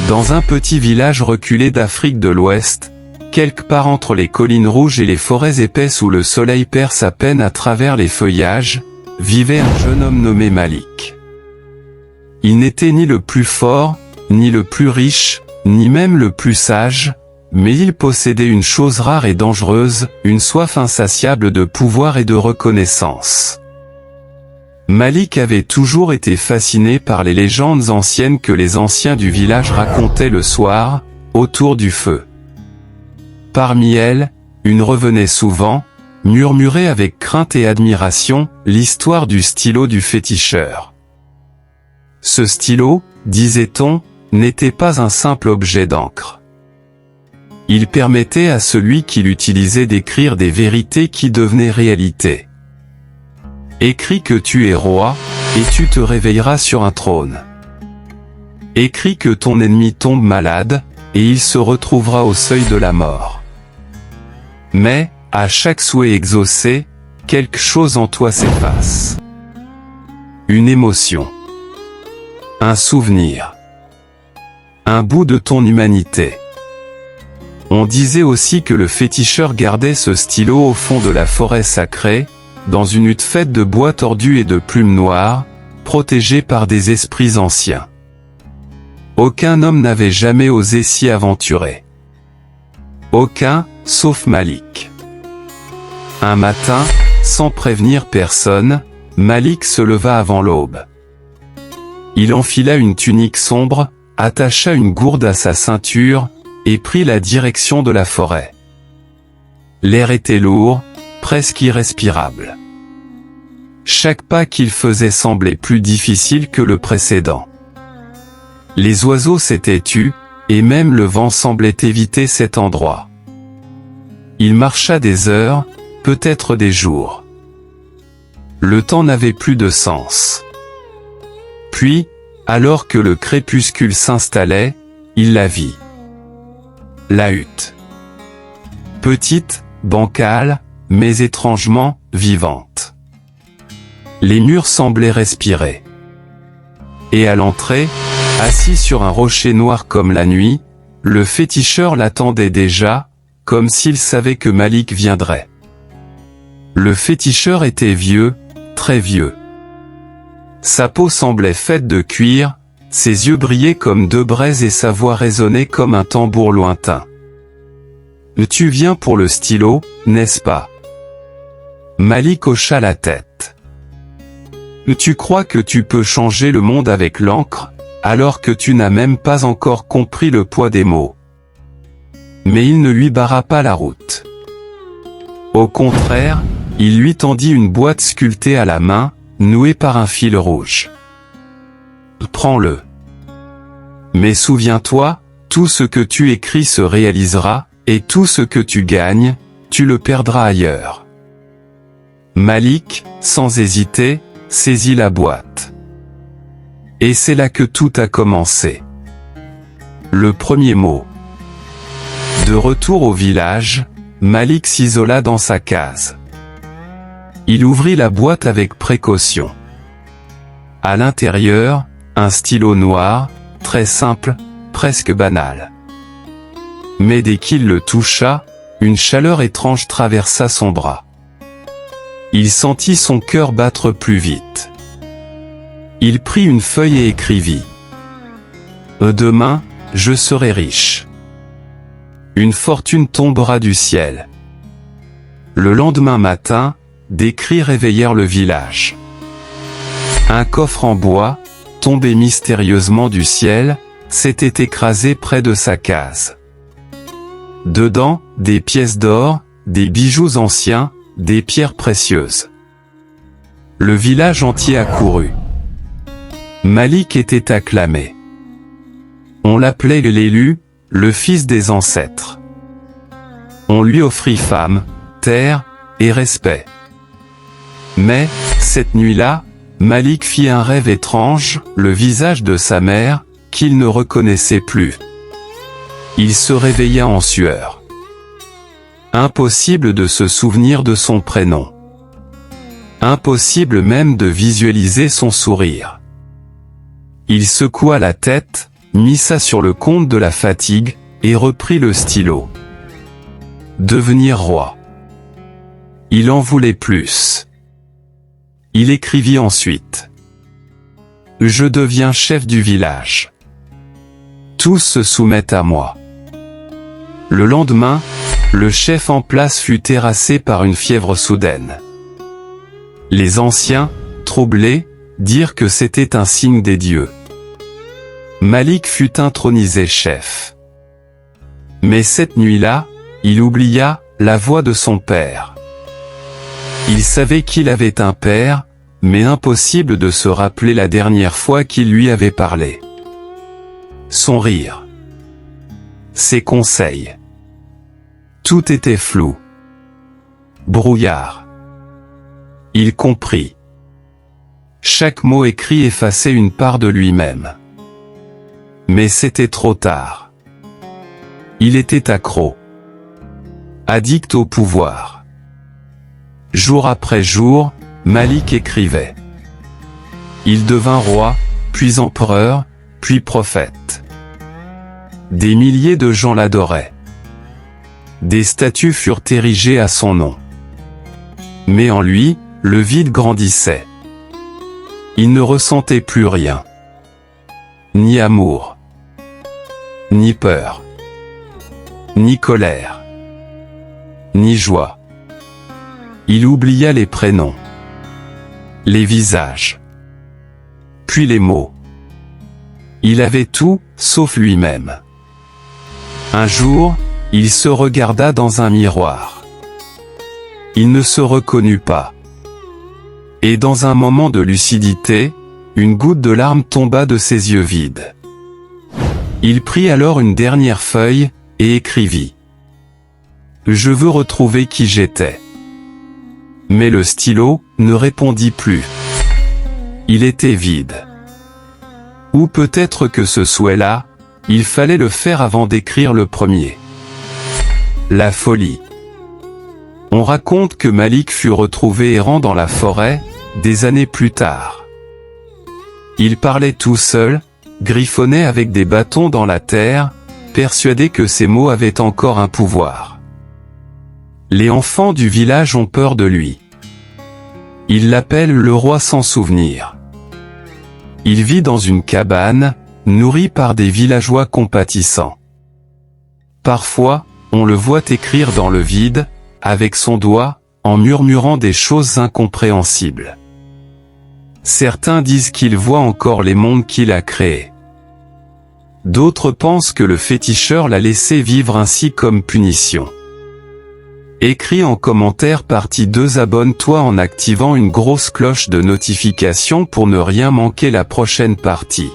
dans un petit village reculé d'Afrique de l'Ouest, quelque part entre les collines rouges et les forêts épaisses où le soleil perce à peine à travers les feuillages, vivait un jeune homme nommé Malik. Il n'était ni le plus fort, ni le plus riche, ni même le plus sage, mais il possédait une chose rare et dangereuse, une soif insatiable de pouvoir et de reconnaissance. Malik avait toujours été fasciné par les légendes anciennes que les anciens du village racontaient le soir, autour du feu. Parmi elles, une revenait souvent, murmurait avec crainte et admiration, l'histoire du stylo du féticheur. Ce stylo, disait-on, n'était pas un simple objet d'encre. Il permettait à celui qui l'utilisait d'écrire des vérités qui devenaient réalité. Écris que tu es roi, et tu te réveilleras sur un trône. Écris que ton ennemi tombe malade, et il se retrouvera au seuil de la mort. Mais, à chaque souhait exaucé, quelque chose en toi s'efface. Une émotion. Un souvenir. Un bout de ton humanité. On disait aussi que le féticheur gardait ce stylo au fond de la forêt sacrée, dans une hutte faite de bois tordu et de plumes noires, protégée par des esprits anciens. Aucun homme n'avait jamais osé s'y aventurer. Aucun, sauf Malik. Un matin, sans prévenir personne, Malik se leva avant l'aube. Il enfila une tunique sombre, attacha une gourde à sa ceinture, et prit la direction de la forêt. L'air était lourd, presque irrespirable. Chaque pas qu'il faisait semblait plus difficile que le précédent. Les oiseaux s'étaient tus, et même le vent semblait éviter cet endroit. Il marcha des heures, peut-être des jours. Le temps n'avait plus de sens. Puis, alors que le crépuscule s'installait, il la vit. La hutte. Petite, bancale, mais étrangement vivante. Les murs semblaient respirer. Et à l'entrée, assis sur un rocher noir comme la nuit, le féticheur l'attendait déjà, comme s'il savait que Malik viendrait. Le féticheur était vieux, très vieux. Sa peau semblait faite de cuir, ses yeux brillaient comme deux braises et sa voix résonnait comme un tambour lointain. « Tu viens pour le stylo, n'est-ce pas ?» Malik hocha la tête. « Tu crois que tu peux changer le monde avec l'encre, alors que tu n'as même pas encore compris le poids des mots. » Mais il ne lui barra pas la route. Au contraire, il lui tendit une boîte sculptée à la main, nouée par un fil rouge. « Prends-le. Mais souviens-toi, tout ce que tu écris se réalisera, et tout ce que tu gagnes, tu le perdras ailleurs. » Malik, sans hésiter, saisit la boîte. Et c'est là que tout a commencé. Le premier mot. De retour au village, Malik s'isola dans sa case. Il ouvrit la boîte avec précaution. À l'intérieur, un stylo noir, très simple, presque banal. Mais dès qu'il le toucha, une chaleur étrange traversa son bras. Il sentit son cœur battre plus vite. Il prit une feuille et écrivit. « Demain, je serai riche. Une fortune tombera du ciel. » Le lendemain matin, des cris réveillèrent le village. Un coffre en bois, tombé mystérieusement du ciel, s'était écrasé près de sa case. Dedans, des pièces d'or, des bijoux anciens, des pierres précieuses. Le village entier accourut. Malik était acclamé. On l'appelait l'élu, le fils des ancêtres. On lui offrit femme, terre, et respect. Mais, cette nuit-là, Malik fit un rêve étrange, le visage de sa mère, qu'il ne reconnaissait plus. Il se réveilla en sueur. Impossible de se souvenir de son prénom. Impossible même de visualiser son sourire. Il secoua la tête, mit ça sur le compte de la fatigue, et reprit le stylo. Devenir roi. Il en voulait plus. Il écrivit ensuite. Je deviens chef du village. Tous se soumettent à moi. Le lendemain, le chef en place fut terrassé par une fièvre soudaine. Les anciens, troublés, dirent que c'était un signe des dieux. Malik fut intronisé chef. Mais cette nuit-là, il oublia la voix de son père. Il savait qu'il avait un père, mais impossible de se rappeler la dernière fois qu'il lui avait parlé. Son rire. Ses conseils. Tout était flou. Brouillard. Il comprit. Chaque mot écrit effaçait une part de lui-même. Mais c'était trop tard. Il était accro. Addict au pouvoir. Jour après jour, Malik écrivait. Il devint roi, puis empereur, puis prophète. Des milliers de gens l'adoraient. Des statues furent érigées à son nom. Mais en lui, le vide grandissait. Il ne ressentait plus rien. Ni amour. Ni peur. Ni colère. Ni joie. Il oublia les prénoms. Les visages. Puis les mots. Il avait tout, sauf lui-même. Un jour, il se regarda dans un miroir. Il ne se reconnut pas. Et dans un moment de lucidité, une goutte de larme tomba de ses yeux vides. Il prit alors une dernière feuille, et écrivit. Je veux retrouver qui j'étais. Mais le stylo ne répondit plus. Il était vide. Ou peut-être que ce souhait-là, il fallait le faire avant d'écrire le premier. La folie. On raconte que Malik fut retrouvé errant dans la forêt, des années plus tard. Il parlait tout seul, griffonnait avec des bâtons dans la terre, persuadé que ses mots avaient encore un pouvoir. Les enfants du village ont peur de lui. Ils l'appellent le roi sans souvenir. Il vit dans une cabane, nourri par des villageois compatissants. Parfois, on le voit écrire dans le vide, avec son doigt, en murmurant des choses incompréhensibles. Certains disent qu'il voit encore les mondes qu'il a créés. D'autres pensent que le féticheur l'a laissé vivre ainsi comme punition. Écris en commentaire partie 2. Abonne-toi en activant une grosse cloche de notification pour ne rien manquer la prochaine partie.